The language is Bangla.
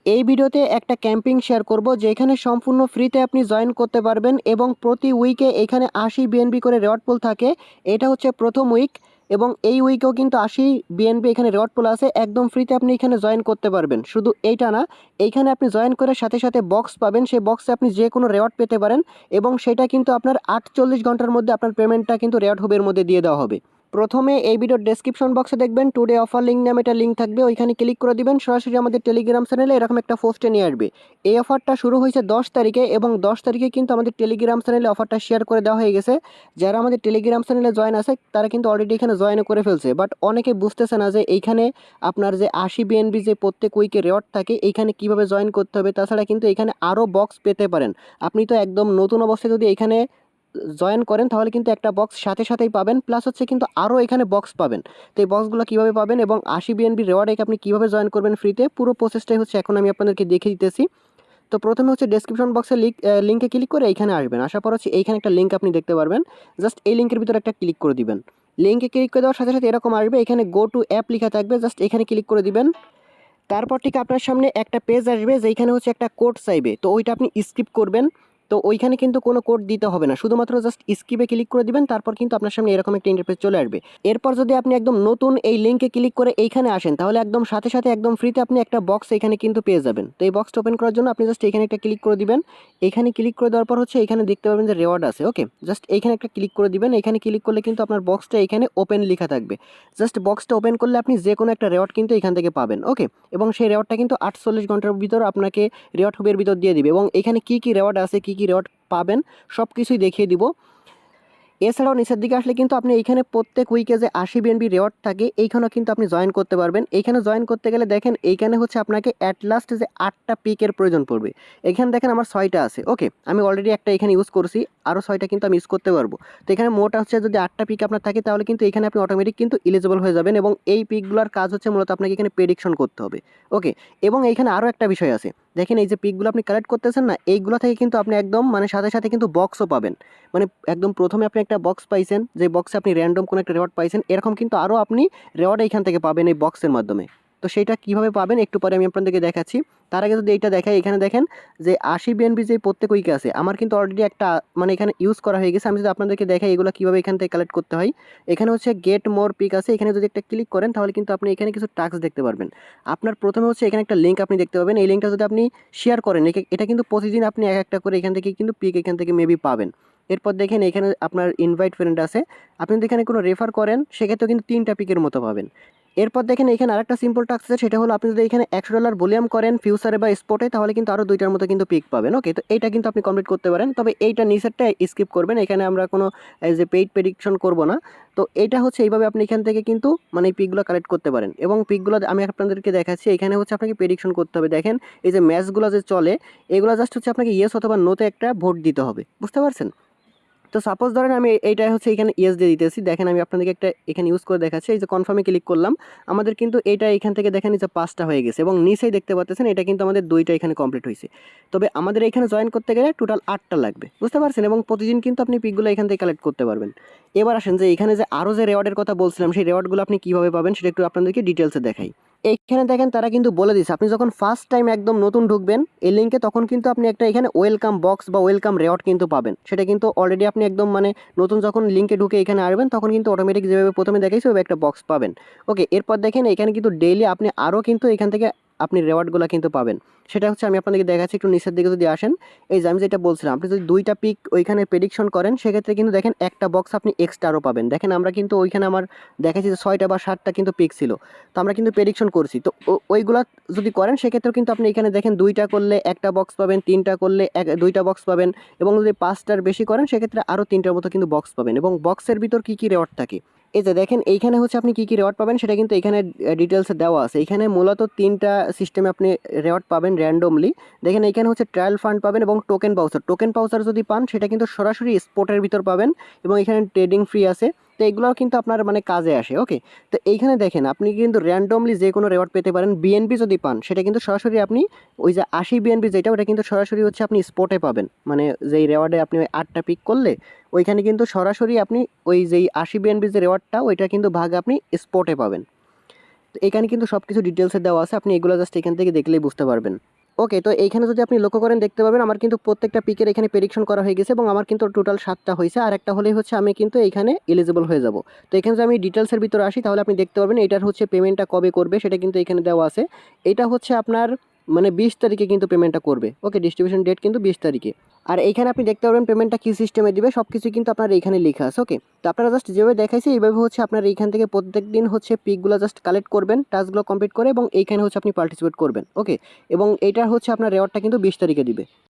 এই ভিডিওতে একটা ক্যাম্পিং শেয়ার করব যেখানে সম্পূর্ণ ফ্রিতে আপনি জয়েন করতে পারবেন এবং প্রতি উইকে এখানে 80 বিএনবি করে রেওয়ার্ড পুল থাকে। এটা হচ্ছে প্রথম উইক এবং এই উইকেও কিন্তু 80 বিএনবি এখানে রেওয়ার্ড পুল আছে, একদম ফ্রিতে আপনি এখানে জয়েন করতে পারবেন। শুধু এইটা না, এইখানে আপনি জয়েন করে সাথে সাথে বক্স পাবেন, সেই বক্সে আপনি যে কোনো রেওয়ার্ড পেতে পারেন এবং সেটা কিন্তু আপনার 48 ঘন্টার মধ্যে আপনার পেমেন্টটা কিন্তু রেওয়ার্ড হুবের মধ্যে দিয়ে দেওয়া হবে। প্রথমে এই ভিডিওর ডেসক্রিপশন বক্সে দেখবেন টুডে অফার লিঙ্ক নামে একটা লিঙ্ক থাকবে, ওইখানে ক্লিক করে দিবেন, সরাসরি আমাদের টেলিগ্রাম চ্যানেলে এরকম একটা পোস্টে নিয়ে আসবে। এই অফারটা শুরু হয়েছে 10 তারিখে এবং 10 তারিখে কিন্তু আমাদের টেলিগ্রাম চ্যানেলে অফারটা শেয়ার করে দেওয়া হয়ে গেছে। যারা আমাদের টেলিগ্রাম চ্যানেলে জয়েন আছে তারা কিন্তু অলরেডি এখানে জয়েন করে ফেলছে, বাট অনেকে বুঝতেছে না যে এইখানে আপনার যে 80 বিএনবি যে প্রত্যেক উইকে রেওয়ার্ড থাকে এইখানে কিভাবে জয়েন করতে হবে। তাছাড়া কিন্তু এখানে আরও বক্স পেতে পারেন। আপনি তো একদম নতুন অবস্থায় যদি এখানে জয়েন করেন তাহলে কিন্তু একটা বক্স সাথে সাথেই পাবেন, প্লাস হচ্ছে কিন্তু আরও এখানে বক্স পাবেন। তো এই বক্সগুলো কীভাবে পাবেন এবং 80 বিএনবি রেওয়ার্ডে আপনি কীভাবে জয়েন করবেন ফ্রিতে, পুরো প্রসেসটাই হচ্ছে এখন আমি আপনাদেরকে দেখিয়ে দিতেছি। তো প্রথমে হচ্ছে ডেসক্রিপশন বক্সে লিঙ্কে ক্লিক করে এইখানে আসবেন। আসার পর হচ্ছে এইখানে একটা লিঙ্ক আপনি দেখতে পারবেন, জাস্ট এই লিঙ্কের ভিতরে একটা ক্লিক করে দিবেন। লিঙ্কে ক্লিক করে দেওয়ার সাথে সাথে এরকম আসবে, এখানে গো টু অ্যাপ লেখা থাকবে, জাস্ট এখানে ক্লিক করে দিবেন। তারপর ঠিক আপনার সামনে একটা পেজ আসবে যেখানে হচ্ছে একটা কোড চাইবে, তো ওইটা আপনি স্কিপ করবেন। তো ওইখানে কিন্তু কোনো কোড দিতে হবে না, শুধুমাত্র জাস্ট স্কিপে ক্লিক করে দিবেন। তারপর কিন্তু আপনার সামনে এরকম একটা ইন্টারফেস চলে আসবে। এরপর যদি আপনি একদম নতুন এই লিঙ্কে ক্লিক করে এইখানে আসেন তাহলে একদম সাথে সাথে একদম ফ্রিতে আপনি একটা বক্স এখানে কিন্তু পেয়ে যাবেন। তো এই বক্সটা ওপেন করার জন্য আপনি জাস্ট এখানে একটা ক্লিক করে দিবেন। এখানে ক্লিক করে দেওয়ার পর হচ্ছে এখানে দেখতে পাবেন যে রেওয়ার্ড আছে, ওকে, জাস্ট এইখানে একটা ক্লিক করে দিবেন। এখানে ক্লিক করলে কিন্তু আপনার বক্সটা এখানে ওপেন লেখা থাকবে। জাস্ট বক্সটা ওপেন করলে আপনি যে কোনো একটা রেওয়ার্ড কিন্তু এখান থেকে পাবেন, ওকে। এবং সেই রেওয়ার্ডটা কিন্তু 48 ঘন্টার ভিতর আপনাকে রেওয়ার্ড হুবের ভিতর দিয়ে দিবে এবং এখানে কী কী রেওয়ার্ড আছে, কী কী রেওয়ার্ড পাবেন সব কিছুই দেখিয়ে দিব। এছাড়াও নিচের দিকে আসলে কিন্তু আপনি এইখানে প্রত্যেক উইকে যে 80 বিএনবি রেওয়ার্ড থাকে এইখানেও কিন্তু আপনি জয়েন করতে পারবেন। এইখানে জয়েন করতে গেলে দেখেন এইখানে হচ্ছে আপনাকে অ্যাট লাস্ট যে 8টা পিকের প্রয়োজন পড়বে। এখানে দেখেন আমার 6টা আছে, ওকে, আমি অলরেডি একটা এখানে ইউজ করছি, আরও 6টা কিন্তু আমি ইউজ করতে পারবো। তো এখানে মোট হচ্ছে যদি 8টা পিক আপনার থাকে তাহলে কিন্তু এখানে আপনি অটোমেটিক কিন্তু এলিজিবল হয়ে যাবেন এবং এই পিকগুলোর কাজ হচ্ছে মূলত আপনাকে এখানে প্রেডিকশন করতে হবে, ওকে। এবং এইখানে আরও একটা বিষয় আছে, দেখেন এই যে পিকগুলো আপনি কালেক্ট করতেছেন না, এইগুলো থেকে কিন্তু আপনি একদম মানে সাথে সাথে কিন্তু বক্সও পাবেন। মানে একদম প্রথমে আপনি একটা বক্স পাইছেন, যে বক্সে আপনি র্যান্ডম কোনো একটা রেওয়ার্ড পাইছেন, এরকম কিন্তু আরও আপনি রেওয়ার্ড এইখান থেকে পাবেন এই বক্সের মাধ্যমে। তো সেইটা কীভাবে পাবেন একটু পরে আমি আপনাদেরকে দেখাচ্ছি। তার আগে যদি এইটা দেখাই, এখানে দেখেন যে 80 বিএনবি যে প্রত্যেক উইকে আছে আমার কিন্তু অলরেডি একটা মানে এখানে ইউজ করা হয়ে গেছে। আমি যদি আপনাদেরকে দেখাই এগুলো কীভাবে এখান থেকে কালেক্ট করতে হয়, এখানে হচ্ছে গেট মোর পিক আছে, এখানে যদি একটা ক্লিক করেন তাহলে কিন্তু আপনি এখানে কিছু টাস্ক দেখতে পারবেন। আপনার প্রথমে হচ্ছে এখানে একটা লিঙ্ক আপনি দেখতে পাবেন, এই লিঙ্কটা যদি আপনি শেয়ার করেন এটা কিন্তু প্রতিদিন আপনি এক একটা করে এখান থেকে কিন্তু পিক এখান থেকে মেবি পাবেন। এরপর দেখেন এখানে আপনার ইনভাইট ফ্রেন্ড আছে, আপনি যদি এখানে কোনো রেফার করেন সেক্ষেত্রেও কিন্তু 3টা পিকের মতো পাবেন। এরপর দেখেন এখানে আরেকটা সিম্পল টাস্ক আছে, সেটা হলো আপনি যদি এখানে $100 ভলিউম করেন ফিউচারে বা স্পটে তাহলে কিন্তু আরও 2টার মতো কিন্তু পিক পাবেন, ওকে। তো এইটা কিন্তু আপনি কমপ্লিট করতে পারেন, তবে এইটা নিচেরটা স্কিপ করবেন, এখানে আমরা কোনো এই যে পেইড প্রেডিকশন করব না। তো এটা হচ্ছে এইভাবে আপনি এখান থেকে কিন্তু মানে এই পিকগুলো কালেক্ট করতে পারেন এবং পিকগুলো আমি আপনাদেরকে দেখাচ্ছি। এখানে হচ্ছে আপনাকে প্রেডিকশন করতে হবে, দেখেন এই যে ম্যাচগুলো যে চলে এগুলো জাস্ট হচ্ছে আপনাকে ইয়েস অথবা নোতে একটা ভোট দিতে হবে, বুঝতে পারছেন। তো সাপোজ ধরেন আমি এইটা হচ্ছে এখানে ইয়েস দিয়ে দিতেছি, দেখেন আমি আপনাদেরকে একটা এখানে ইউজ করে দেখাচ্ছি। এই যে কনফার্মে ক্লিক করলাম, আমাদের কিন্তু এইটা এখান থেকে দেখেন যে 5টা হয়ে গেছে এবং নিচেই দেখতে পাচ্ছেন এটা কিন্তু আমাদের 2টা এখানে কমপ্লিট হয়েছে। তবে আমাদের এখানে জয়েন করতে গেলে টোটাল 8টা লাগবে, বুঝতে পারছেন, এবং প্রতিদিন কিন্তু আপনি পিকগুলো এখান থেকে কালেক্ট করতে পারবেন। এবার আসেন যে এখানে যে আরও যে রেওয়ার্ডের কথা বলছিলাম সেই রেওয়ার্ডগুলো আপনি কীভাবে পাবেন সেটা একটু আপনাদেরকে ডিটেলসে দেখাই। এইখানে দেখেন তারা কিন্তু বলে দিচ্ছে আপনি যখন ফার্স্ট টাইম একদম নতুন ঢুকবেন এই লিঙ্কে তখন কিন্তু আপনি একটা এখানে ওয়েলকাম বক্স বা ওয়েলকাম রেওয়ার্ড কিন্তু পাবেন। সেটা কিন্তু অলরেডি আপনি একদম মানে নতুন যখন লিঙ্কে ঢুকে এখানে আসবেন তখন কিন্তু অটোমেটিক যেভাবে প্রথমে দেখাইছে ওইভাবে একটা বক্স পাবেন, ওকে। এরপর দেখেন এখানে কিন্তু ডেইলি আপনি আরও কিন্তু এখান থেকে আপনি রেওয়ার্ডগুলো কিন্তু পাবেন। সেটা হচ্ছে আমি আপনাদেরকে দেখাচ্ছি, একটু নিচের দিকে যদি আসেন, এই যে আমি যেটা বলছিলাম আপনি যদি 2টা পিক ওইখানে প্রেডিকশন করেন সেক্ষেত্রে কিন্তু দেখেন একটা বক্স আপনি এক্সট্রা আরও পাবেন। দেখেন আমরা কিন্তু ওইখানে আমার দেখাচ্ছি যে 6টা বা 7টা কিন্তু পিক ছিল, তো আমরা কিন্তু প্রেডিকশন করছি। তো ওইগুলা যদি করেন সেক্ষেত্রেও কিন্তু আপনি এখানে দেখেন 2টা করলে একটা বক্স পাবেন, 3টা করলে 2টা বক্স পাবেন এবং যদি 5টার বেশি করেন সেক্ষেত্রে আরও 3টার মতো কিন্তু বক্স পাবেন। এবং বক্সের ভিতর কী কী রেওয়ার্ড থাকে এই যে দেখেন এইখানে হচ্ছে আপনি কী কী রেওয়ার্ড পাবেন সেটা কিন্তু এখানে ডিটেলসে দেওয়া আছে। এখানে মূলত 3টা সিস্টেমে আপনি রেওয়ার্ড পাবেন র্যান্ডমলি। দেখেন এইখানে হচ্ছে ট্রায়াল ফান্ড পাবেন এবং টোকেন পাউচার যদি পান সেটা কিন্তু সরাসরি স্পটের ভিতর পাবেন এবং এখানে ট্রেডিং ফ্রি আছে। তো এগুলোও কিন্তু আপনার মানে কাজে আসে, ওকে। তো এইখানে দেখেন আপনি কিন্তু র্যান্ডমলি যে কোনো রেওয়ার্ড পেতে পারেন। বিএনপি যদি পান সেটা কিন্তু সরাসরি আপনি ওই যে 80 বিএনপি যেটা ওটা কিন্তু সরাসরি হচ্ছে আপনি স্পটে পাবেন, মানে যেই রেওয়ার্ডে আপনি ওই 8টা পিক করলে ওইখানে কিন্তু সরাসরি আপনি ওই যেই 80 বিএনপি যে রেওয়ার্ডটা ওইটা কিন্তু ভাগ আপনি স্পটে পাবেন। তো এখানে কিন্তু সব কিছু ডিটেলসে দেওয়া আছে, আপনি এগুলো জাস্ট এখান থেকে দেখলেই বুঝতে পারবেন। ওকে, তো এইখানে যদি আপনি লক্ষ্য করেন দেখতে পাবেন আমার কিন্তু প্রত্যেকটা পিকের এখানে প্রেডিকশন করা হয়ে গেছে এবং আমার কিন্তু টোটাল 7টা হয়েছে, আর একটা হলেই হচ্ছে আমি কিন্তু এইখানে এলিজিবল হয়ে যাব। তো এখানে যদি আমি ডিটেলসের ভিতরে আসি তাহলে আপনি দেখতে পারবেন এটার হচ্ছে পেমেন্টটা কবে করবে সেটা কিন্তু এখানে দেওয়া আছে। এটা হচ্ছে আপনার মানে 20 তারিখে কিন্তু পেমেন্টটা করবে। ওকে, ডিস্ট্রিবিউশন ডেট কিন্তু 20 তারিখে। আর এইখানে আপনি দেখতে পারবেন পেমেন্টটা কী সিস্টেমে দিবে, সব কিছু কিন্তু আপনার এইখানে লেখা আছে। ওকে, তো আপনারা জাস্ট যেভাবে দেখাইছে এইভাবে হচ্ছে আপনার এইখান থেকে প্রত্যেক দিন হচ্ছে পিকগুলো জাস্ট কালেক্ট করবেন, টাস্কগুলো কমপ্লিট করে, এবং এইখানে হচ্ছে আপনি পার্টিসিপেট করবেন। ওকে, এবং এইটার হচ্ছে আপনার রেওয়ার্ডটা কিন্তু 20 তারিখে দিবে।